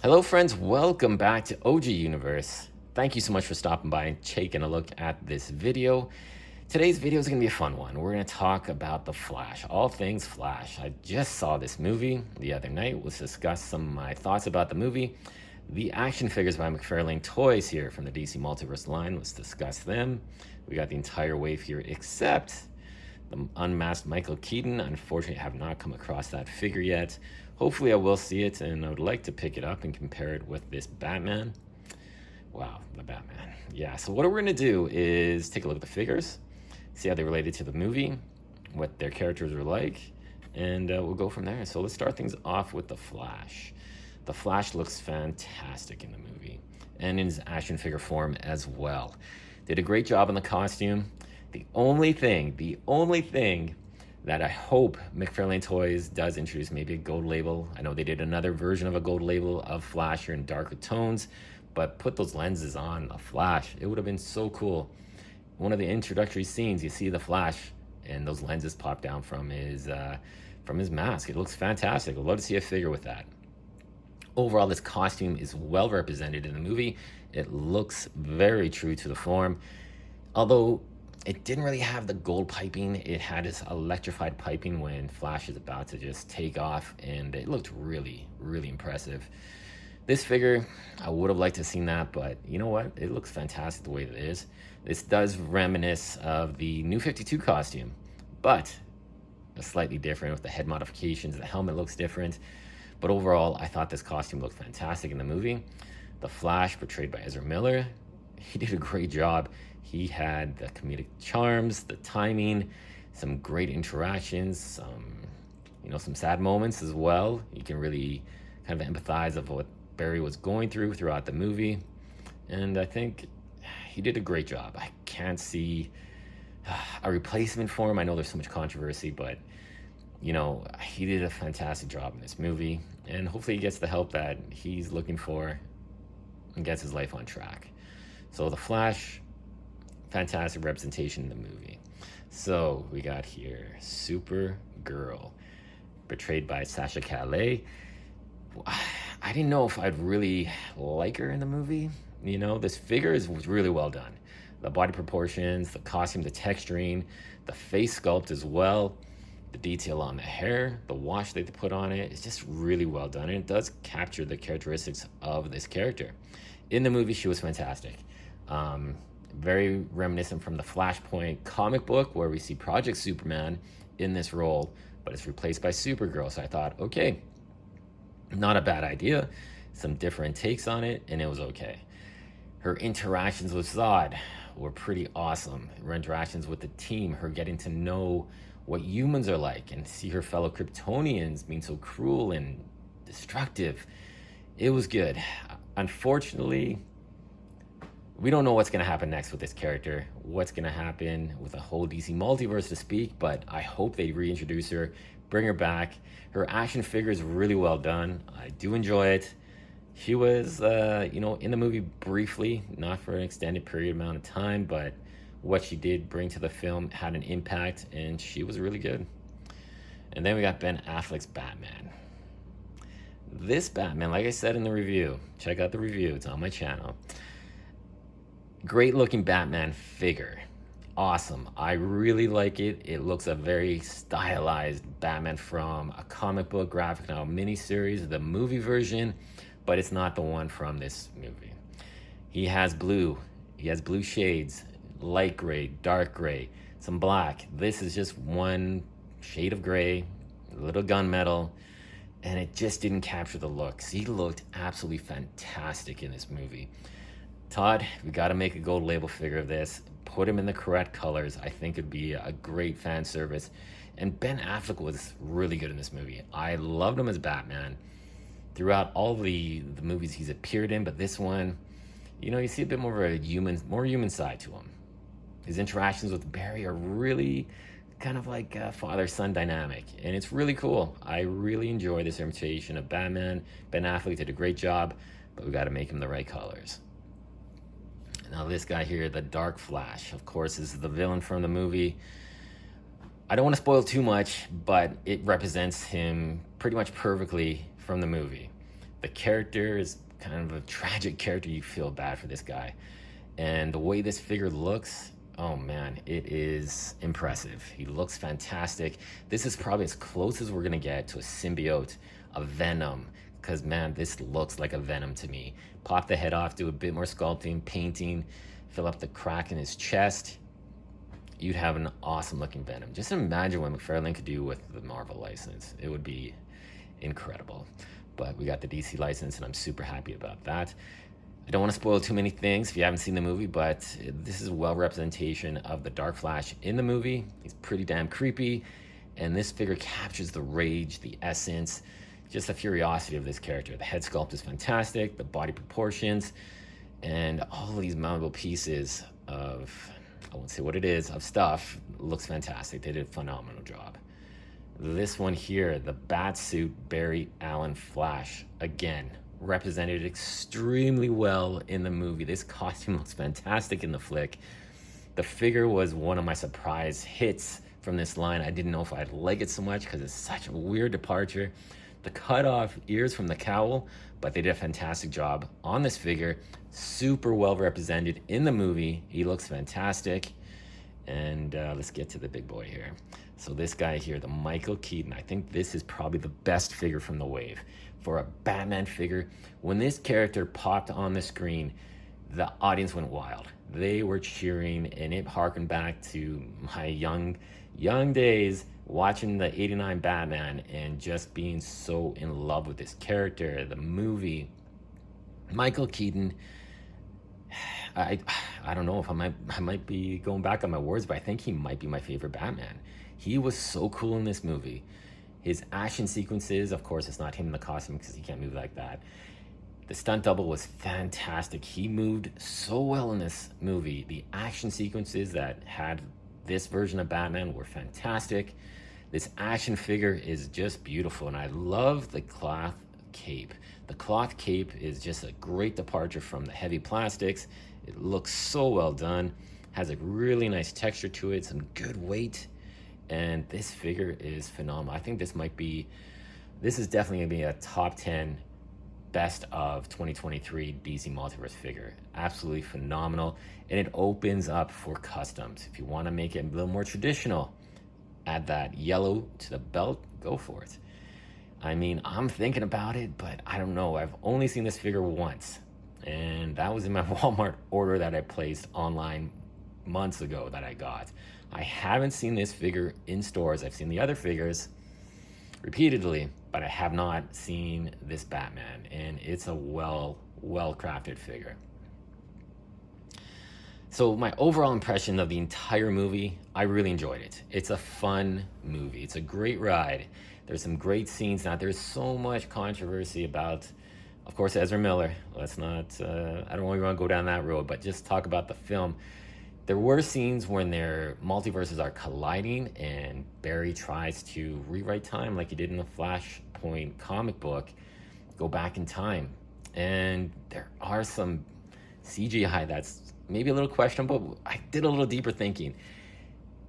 Hello, friends. Welcome back to OG Universe. Thank you so much for stopping by and taking a look at this video. Today's video is going to be a fun one. We're going to talk about The Flash, all things Flash. I just saw this movie the other night. Let's discuss some of my thoughts about the movie. The action figures by Mcfarlane Toys here from the DC Multiverse line. Let's discuss them. We got the entire wave here except the unmasked Michael Keaton. Unfortunately, I have not come across that figure yet. Hopefully I will see it, and I would like to pick it up and compare it with this Batman. Wow, the Batman. Yeah, so what we're going to do is take a look at the figures, see how they related to the movie, what their characters are like, and we'll go from there. So let's start things off with the Flash. The Flash looks fantastic in the movie, and in his action figure form as well. Did a great job on the costume. The only thing that I hope Mcfarlane Toys does introduce, maybe a gold label. I know they did another version of a gold label of Flash here in darker tones, but put those lenses on a Flash. It would have been so cool. One of the introductory scenes, you see the Flash and those lenses pop down from his mask. It looks fantastic. I'd love to see a figure with that. Overall, this costume is well represented in the movie. It looks very true to the form. Although it didn't really have the gold piping, it had this electrified piping when Flash is about to just take off, and it looked really, really impressive. This figure, I would have liked to have seen that, but you know what? It looks fantastic the way it is. This does reminisce of the New 52 costume, but slightly different with the head modifications. The helmet looks different. But overall, I thought this costume looked fantastic in the movie. The Flash, portrayed by Ezra Miller, he did a great job. He had the comedic charms, the timing, some great interactions, some sad moments as well. You can really kind of empathize of what Barry was going through throughout the movie. And I think he did a great job. I can't see a replacement for him. I know there's so much controversy, but he did a fantastic job in this movie, and hopefully he gets the help that he's looking for and gets his life on track. So the Flash, fantastic representation in the movie. So we got here Supergirl, portrayed by Sasha Calais. I didn't know if I'd really like her in the movie. This figure was really well done. The body proportions, the costume, the texturing, the face sculpt as well. The detail on the hair, the wash that they put on it, is just really well done. And it does capture the characteristics of this character. In the movie, she was fantastic. Very reminiscent from the Flashpoint comic book, where we see Project Superman in this role, but it's replaced by Supergirl. So I thought, okay, not a bad idea. Some different takes on it, and it was okay. Her interactions with Zod were pretty awesome. Her interactions with the team, her getting to know what humans are like and see her fellow Kryptonians being so cruel and destructive. It was good. Unfortunately, we don't know what's going to happen next with this character, what's going to happen with the whole DC Multiverse to speak, but I hope they reintroduce her, bring her back. Her action figure is really well done. I do enjoy it. She was, in the movie briefly, not for an extended period amount of time, but what she did bring to the film had an impact, and she was really good. And then we got Ben Affleck's Batman. This Batman, like I said in the review, check out the review, it's on my channel. Great looking Batman figure. Awesome. I really like it. It looks a very stylized Batman from a comic book graphic novel miniseries, the movie version, but it's not the one from this movie. He has blue shades, light gray, dark gray, some black. This is just one shade of gray, a little gunmetal, and it just didn't capture the looks. He looked absolutely fantastic in this movie. Todd, we got to make a gold label figure of this. Put him in the correct colors. I think it'd be a great fan service. And Ben Affleck was really good in this movie. I loved him as Batman throughout all the movies he's appeared in, but this one, you see a bit more of a more human side to him. His interactions with Barry are really kind of like a father-son dynamic, and it's really cool. I really enjoy this imitation of Batman. Ben Affleck did a great job, but we got to make him the right colors. Now this guy here, the Dark Flash, of course, is the villain from the movie. I don't want to spoil too much, but it represents him pretty much perfectly from the movie. The character is kind of a tragic character. You feel bad for this guy. And the way this figure looks, oh man, it is impressive. He looks fantastic. This is probably as close as we're gonna get to a symbiote, a Venom, because man, this looks like a Venom to me. Pop the head off, do a bit more sculpting, painting, fill up the crack in his chest. You'd have an awesome looking Venom. Just imagine what Mcfarlane could do with the Marvel license. It would be incredible. But we got the DC license and I'm super happy about that. I don't want to spoil too many things if you haven't seen the movie, but this is a well representation of the Dark Flash in the movie. He's pretty damn creepy, and this figure captures the rage, the essence, just the curiosity of this character. The head sculpt is fantastic, the body proportions, and all of these mountable pieces of, I won't say what it is, of stuff, looks fantastic. They did a phenomenal job. This one here, the Batsuit Barry Allen Flash, again, represented extremely well in the movie. This costume looks fantastic in the flick. The figure was one of my surprise hits from this line. I didn't know if I'd like it so much because it's such a weird departure. The cut off ears from the cowl, but they did a fantastic job on this figure. Super well represented in the movie. He looks fantastic. And let's get to the big boy here. So this guy here, the Michael Keaton, I think this is probably the best figure from the wave. For a Batman figure, when this character popped on the screen, the audience went wild. They were cheering, and it harkened back to my young days watching the '89 Batman and just being so in love with this character, the movie. Michael Keaton, I don't know if I might be going back on my words, but I think he might be my favorite Batman. He was so cool in this movie. His action sequences, of course, it's not him in the costume because he can't move like that. The stunt double was fantastic. He moved so well in this movie. The action sequences that had this version of Batman were fantastic. This action figure is just beautiful, and I love the cloth cape. The cloth cape is just a great departure from the heavy plastics. It looks so well done, has a really nice texture to it, some good weight. And this figure is phenomenal. I think this is definitely gonna be a top 10 best of 2023 DC Multiverse figure. Absolutely phenomenal. And it opens up for customs. If you wanna make it a little more traditional, add that yellow to the belt, go for it. I mean, I'm thinking about it, but I don't know. I've only seen this figure once. And that was in my Walmart order that I placed online months ago that I got. I haven't seen this figure in stores. I've seen the other figures repeatedly, but I have not seen this Batman, and it's a well-crafted figure. So my overall impression of the entire movie, I really enjoyed it. It's a fun movie. It's a great ride. There's some great scenes. Now, there's so much controversy about, of course, Ezra Miller. Let's not, I don't really want to go down that road, but just talk about the film. There were scenes when their multiverses are colliding and Barry tries to rewrite time like he did in the Flashpoint comic book, go back in time. And there are some CGI that's maybe a little questionable, but I did a little deeper thinking.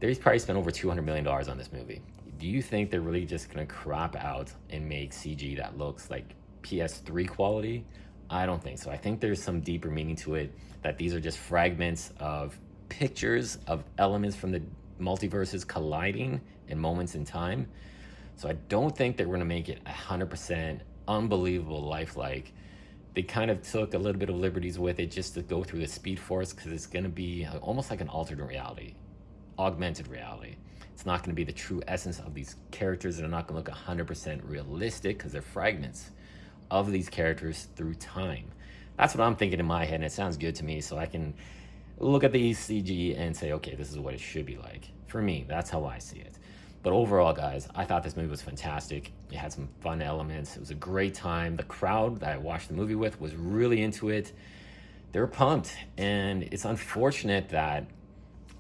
They've probably spent over $200 million on this movie. Do you think they're really just gonna crop out and make CG that looks like PS3 quality? I don't think so. I think there's some deeper meaning to it, that these are just fragments of pictures of elements from the multiverses colliding in moments in time. So I don't think they're going to make it 100% unbelievable lifelike. They kind of took a little bit of liberties with it just to go through the Speed Force, because it's going to be almost like an alternate reality, augmented reality. It's not going to be the true essence of these characters. They're not going to look 100% realistic because they're fragments of these characters through time. That's what I'm thinking in my head, and it sounds good to me, so I can look at the CG and say, okay, this is what it should be like. For me, that's how I see it. But overall, guys, I thought this movie was fantastic. It had some fun elements. It was a great time. The crowd that I watched the movie with was really into it. They were pumped. And it's unfortunate that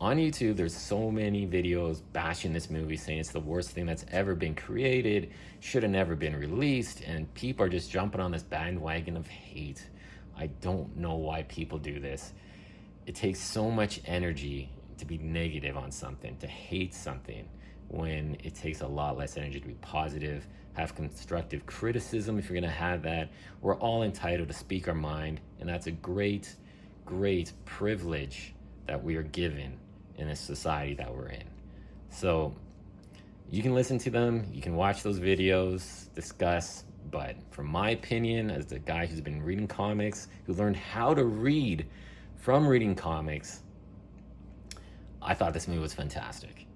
on YouTube, there's so many videos bashing this movie, saying it's the worst thing that's ever been created, should have never been released, and people are just jumping on this bandwagon of hate. I don't know why people do this. It takes so much energy to be negative on something, to hate something. when it takes a lot less energy to be positive, have constructive criticism if you're going to have that. We're all entitled to speak our mind, and that's a great, great privilege that we are given in this society that we're in. So you can listen to them, you can watch those videos, discuss, but from my opinion, as the guy who's been reading comics, who learned how to read from reading comics, I thought this movie was fantastic.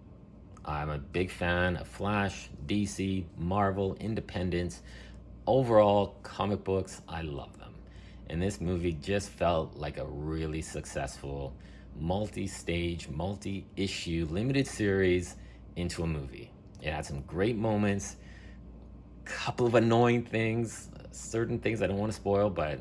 I'm a big fan of Flash, DC, Marvel, Independence. Overall, comic books, I love them. And this movie just felt like a really successful multi-stage, multi-issue, limited series into a movie. It had some great moments, couple of annoying things, certain things I don't want to spoil, but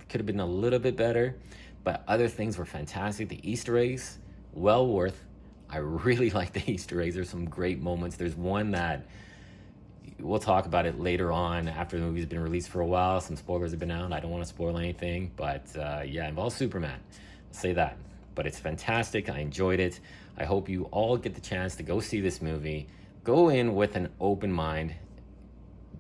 could have been a little bit better. But other things were fantastic. The Easter eggs, well worth. I really like the Easter eggs. There's some great moments. There's one that we'll talk about it later on after the movie's been released for a while. Some spoilers have been out. I don't want to spoil anything, but yeah, it involves Superman. I'll say that. But it's fantastic. I enjoyed it. I hope you all get the chance to go see this movie. Go in with an open mind.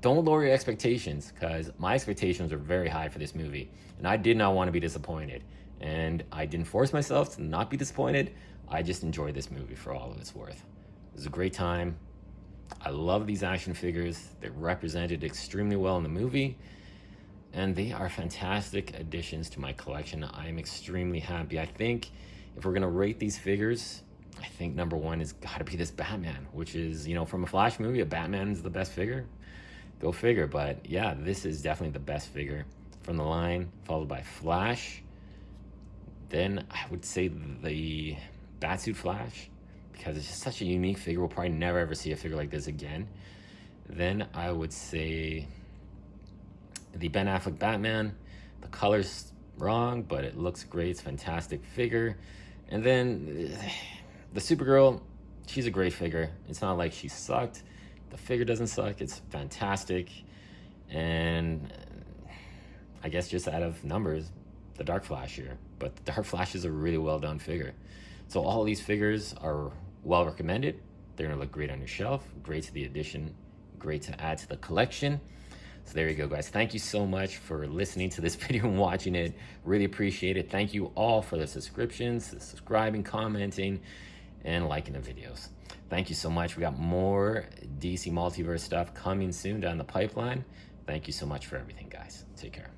Don't lower your expectations, because my expectations were very high for this movie, and I did not want to be disappointed. And I didn't force myself to not be disappointed. I just enjoyed this movie for all of its worth. It was a great time. I love these action figures. They're represented extremely well in the movie, and they are fantastic additions to my collection. I'm extremely happy. I think if we're going to rate these figures, I think number one has got to be this Batman, which is, you know, from a Flash movie, a Batman is the best figure. Go figure. But yeah, this is definitely the best figure from the line, followed by Flash. Then I would say the Batsuit Flash, because it's just such a unique figure. We'll probably never ever see a figure like this again. Then I would say the Ben Affleck Batman. The color's wrong, but it looks great. It's a fantastic figure. And then the Supergirl, she's a great figure. It's not like she sucked. The figure doesn't suck. It's fantastic. And I guess just out of numbers, the Dark Flash here. But the Dark Flash is a really well done figure. So all these figures are well recommended. They're gonna look great on your shelf, great to the addition, great to add to the collection. So there you go, guys. Thank you so much for listening to this video and watching it. Really appreciate it. Thank you all for the subscriptions, the subscribing, commenting, and liking the videos. Thank you so much. We got more DC Multiverse stuff coming soon down the pipeline. Thank you so much for everything, guys. Take care.